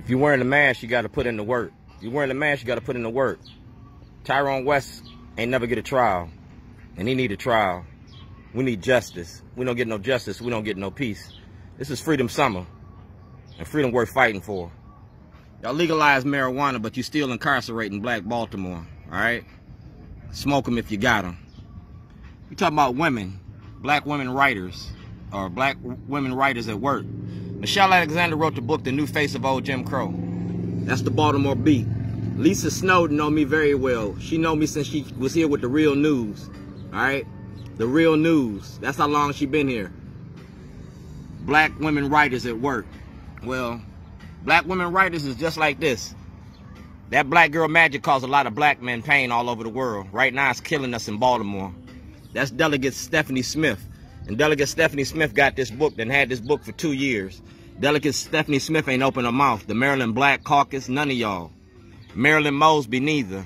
If you're wearing a mask, you got to put in the work. If you're wearing a mask, you got to put in the work. Tyrone West ain't never get a trial, and he need a trial. We need justice. We don't get no justice, we don't get no peace. This is freedom summer, and freedom worth fighting for. Y'all legalize marijuana, but you still incarcerating black Baltimore, all right? Smoke them if you got them. You talking about women, black women writers, or black women writers at work. Michelle Alexander wrote the book, The New Face of Old Jim Crow. That's the Baltimore beat. Lisa Snowden know me very well. She know me since she was here with the Real News, all right? The Real News. That's how long she been here. Black women writers at work. Well, black women writers is just like this. That black girl magic caused a lot of black men pain all over the world. Right now it's killing us in Baltimore. That's Delegate Stephanie Smith. And Delegate Stephanie Smith got this book, and had this book for 2 years. Delegate Stephanie Smith ain't opened her mouth. The Maryland Black Caucus, none of y'all. Marilyn Mosby, neither.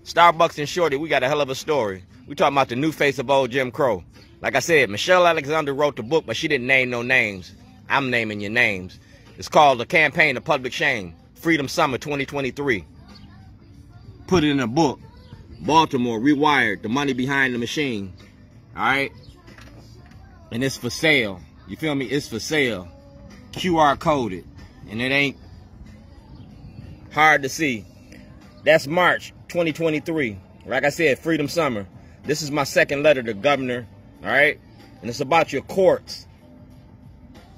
Starbucks and Shorty, we got a hell of a story. We talking about the new face of old Jim Crow. Like I said, Michelle Alexander wrote the book, but she didn't name no names. I'm naming your names. It's called The Campaign of Public Shame, Freedom Summer 2023. Put it in a book. Baltimore, Rewired, The Money Behind the Machine. All right? And it's for sale. You feel me? It's for sale. QR coded. And it ain't hard to see. That's March 2023. Like I said, Freedom Summer. This is my second letter to Governor. All right? And it's about your courts.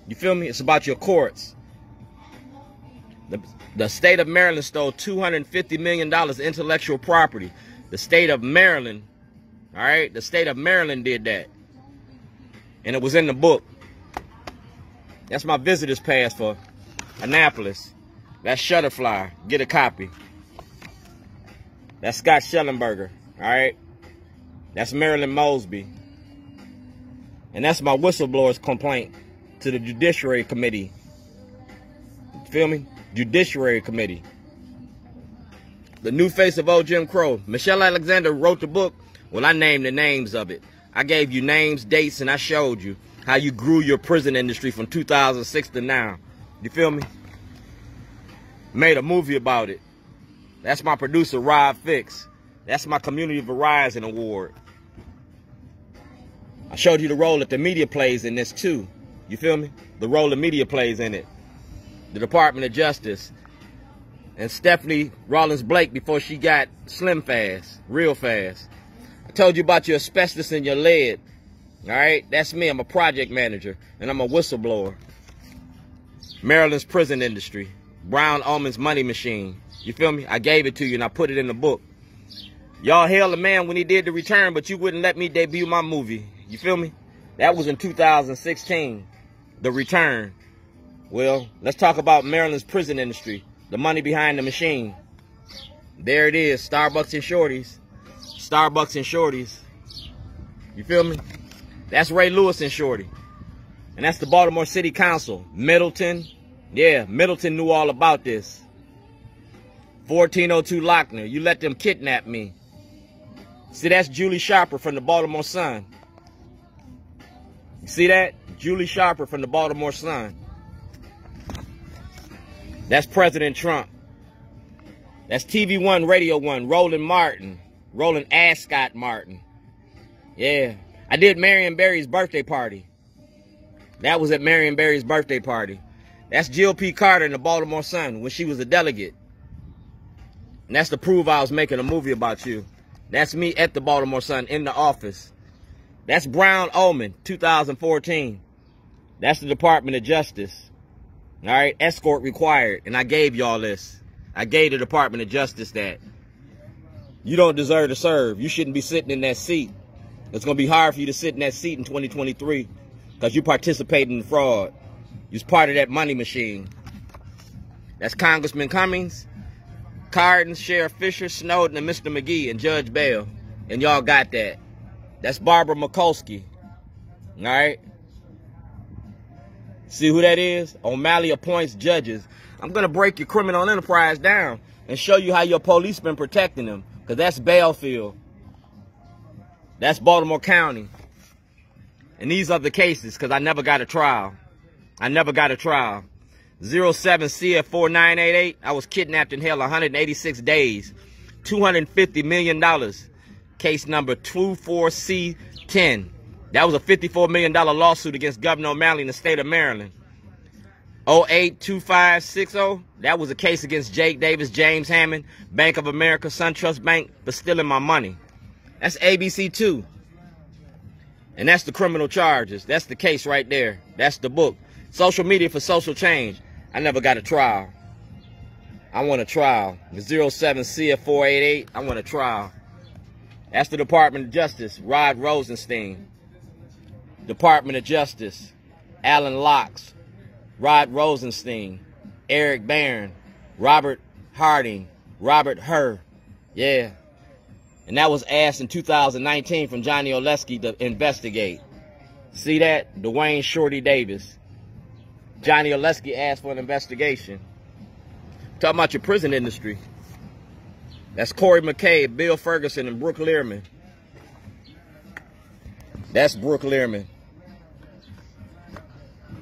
You feel me? It's about your courts. The state of Maryland stole $250 million intellectual property. The state of Maryland, all right? The state of Maryland did that. And it was in the book. That's my visitor's pass for Annapolis. That's Shutterfly. Get a copy. That's Scott Shellenberger, all right? That's Marilyn Mosby. And that's my whistleblower's complaint to the Judiciary Committee. You feel me? Judiciary Committee. The New Face of Old Jim Crow. Michelle Alexander wrote the book. Well, I named the names of it. I gave you names, dates, and I showed you how you grew your prison industry from 2006 to now. You feel me? Made a movie about it. That's my producer, Rob Fix. That's my Community Verizon Award. I showed you the role that the media plays in this too. You feel me? The role the media plays in it. The Department of Justice. And Stephanie Rollins Blake before she got slim fast, real fast. I told you about your asbestos in your lead. All right? That's me. I'm a project manager, and I'm a whistleblower. Maryland's prison industry. Brown Almond's money machine. You feel me? I gave it to you, and I put it in the book. Y'all hailed the man when he did The Return, but you wouldn't let me debut my movie. You feel me? That was in 2016. The Return. Well, let's talk about Maryland's prison industry. The money behind the machine. There it is. Starbucks and Shorties. Starbucks and Shorties. You feel me? That's Ray Lewis and Shorty. And that's the Baltimore City Council. Middleton. Yeah, Middleton knew all about this. 1402 Lochner. You let them kidnap me. See, that's Julie Sharper from the Baltimore Sun. You see that? Julie Sharper from the Baltimore Sun. That's President Trump. That's TV One, Radio One, Roland Martin. Roland Ascot Martin. Yeah. I did Marion Barry's birthday party. That was at Marion Barry's birthday party. That's Jill P. Carter in the Baltimore Sun when she was a delegate. And that's to prove I was making a movie about you. That's me at the Baltimore Sun in the office. That's Brown Ullman, 2014. That's the Department of Justice. All right, escort required. And I gave y'all this. I gave the Department of Justice that. You don't deserve to serve. You shouldn't be sitting in that seat. It's going to be hard for you to sit in that seat in 2023 because you participated in fraud. You was part of that money machine. That's Congressman Cummings, Hardin, Sheriff Fisher, Snowden, and Mr. McGee, and Judge Bell. And y'all got that. That's Barbara Mikulski. All right? See who that is? O'Malley appoints judges. I'm going to break your criminal enterprise down and show you how your police been protecting them. Because that's Battlefield. That's Baltimore County. And these are the cases because I never got a trial. I never got a trial. 07 CF4988. I was kidnapped and held 186 days. $250 million. Case number 24C10. That was a $54 million lawsuit against Gov.O'Malley in the state of Maryland. 082560. That was a case against Jake Davis, James Hammond, Bank of America, SunTrust Bank, for stealing my money. That's ABC2. And that's the criminal charges. That's the case right there. That's the book. Social media for social change. I never got a trial. I want a trial. 07 CF488. I want a trial. That's the Department of Justice. Rod Rosenstein. Department of Justice. Alan Locks. Rod Rosenstein. Eric Barron. Robert Hardin. Robert Herr. Yeah. And that was asked in 2019 from Johnny Oleski to investigate. See that? Dwayne Shorty Davis. Johnny Oleski asked for an investigation. Talking about your prison industry. That's Corey McCabe, Bill Ferguson, and Brooke Learman. That's Brooke Learman.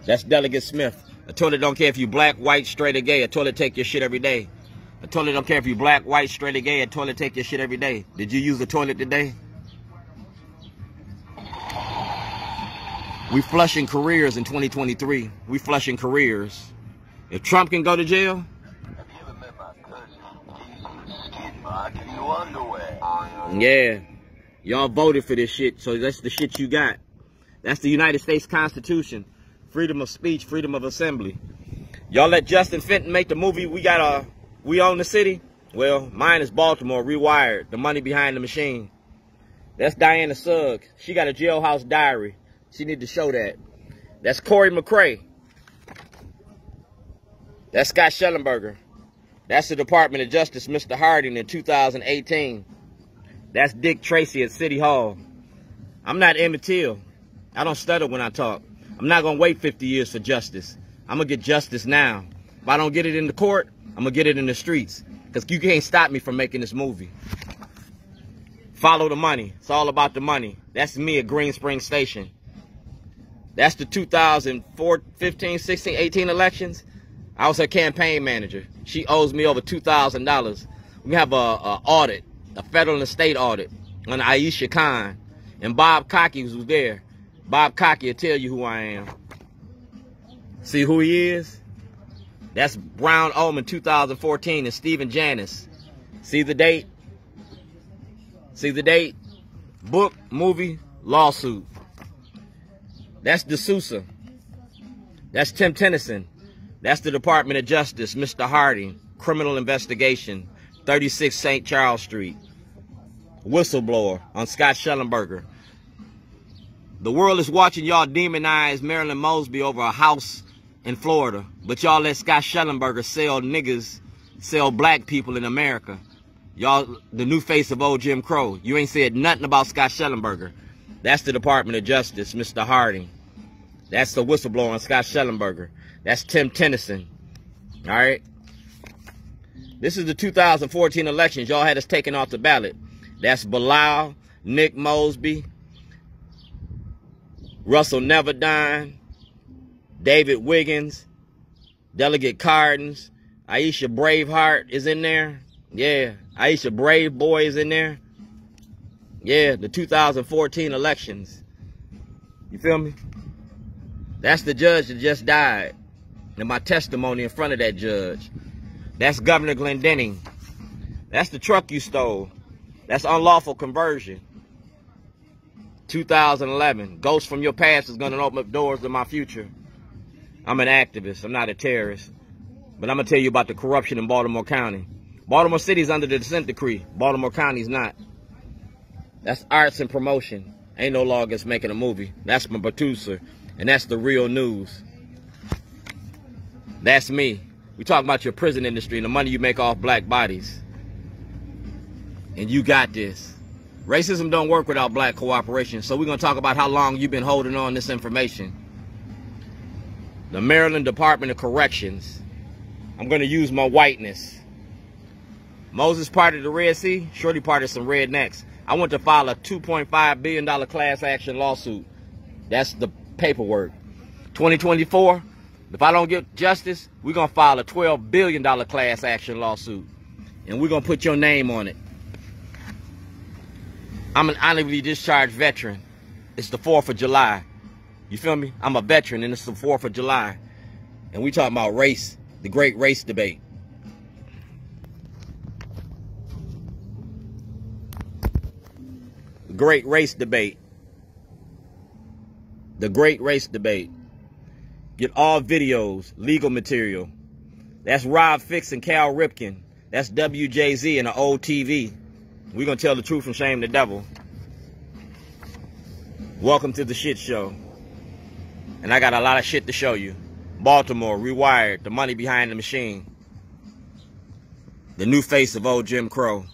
That's Delegate Smith. A toilet don't care if you black, white, straight, or gay. A toilet take your shit every day. A toilet don't care if you black, white, straight, or gay. A toilet take your shit every day. Did you use the toilet today? We flushing careers in 2023. We flushing careers. If Trump can go to jail. Yeah. Y'all voted for this shit, so that's the shit you got. That's the United States Constitution. Freedom of speech, freedom of assembly. Y'all let Justin Fenton make the movie We Own the City? Well, mine is Baltimore, Rewired, the money behind the machine. That's Diana Sugg. She got a Jailhouse Diary. She need to show that. That's Corey McCrae. That's Scott Shellenberger. That's the Department of Justice, Mr. Hardin, in 2018. That's Dick Tracy at City Hall. I'm not Emmett Till. I don't stutter when I talk. I'm not going to wait 50 years for justice. I'm going to get justice now. If I don't get it in the court, I'm going to get it in the streets. Because you can't stop me from making this movie. Follow the money. It's all about the money. That's me at Green Spring Station. That's the 2004, 15, 16, 18 elections. I was her campaign manager. She owes me over $2,000. We have a audit, a federal and state audit on Aisha Khan. And Bob Cocky was there. Bob Cocky will tell you who I am. See who he is? That's Brown Omen 2014 and Stephen Janis. See the date? See the date? Book, movie, lawsuit. That's D'Souza. That's Tim Tennyson. That's the Department of Justice, Mr. Harding. Criminal investigation, 36 St. Charles Street. Whistleblower on Scott Shellenberger. The world is watching y'all demonize Marilyn Mosby over a house in Florida. But y'all let Scott Shellenberger sell niggas, sell black people in America. Y'all, the new face of old Jim Crow. You ain't said nothing about Scott Shellenberger. That's the Department of Justice, Mr. Harding. That's the whistleblower on Scott Shellenberger. That's Tim Tennyson. All right? This is the 2014 elections. Y'all had us taken off the ballot. That's Bilal, Nick Mosby, Russell Neverdine, David Wiggins, Delegate Cardens, Aisha Braveheart is in there. Yeah, Aisha Brave Boy is in there. Yeah, the 2014 elections. You feel me? That's the judge that just died. And my testimony in front of that judge. That's Governor Glendenning. That's the truck you stole. That's unlawful conversion. 2011. Ghost from your past is going to open up doors to my future. I'm an activist. I'm not a terrorist. But I'm going to tell you about the corruption in Baltimore County. Baltimore City's under the consent decree. Baltimore County's not. That's arts and promotion. Ain't no law against making a movie. That's my producer. And that's the real news. That's me. We talking about your prison industry and the money you make off black bodies. And you got this. Racism don't work without black cooperation. So we're going to talk about how long you've been holding on this information. The Maryland Department of Corrections. I'm going to use my whiteness. Moses parted the Red Sea. Shorty parted some rednecks. I want to file a $2.5 billion class action lawsuit. That's the paperwork. 2024, If I don't get justice, we're going to file a $12 billion class action lawsuit. And we're going to put your name on it. I'm an honorably discharged veteran. It's the 4th of July. You feel me? I'm a veteran and it's the 4th of July. And we talking about race, the great race debate. The great race debate. The great race debate. Get all videos, legal material. That's Rob Fix and Cal Ripken. That's WJZ and the old TV. We're going to tell the truth and shame the devil. Welcome to the shit show. And I got a lot of shit to show you. Baltimore, Rewired, the money behind the machine. The new face of old Jim Crow.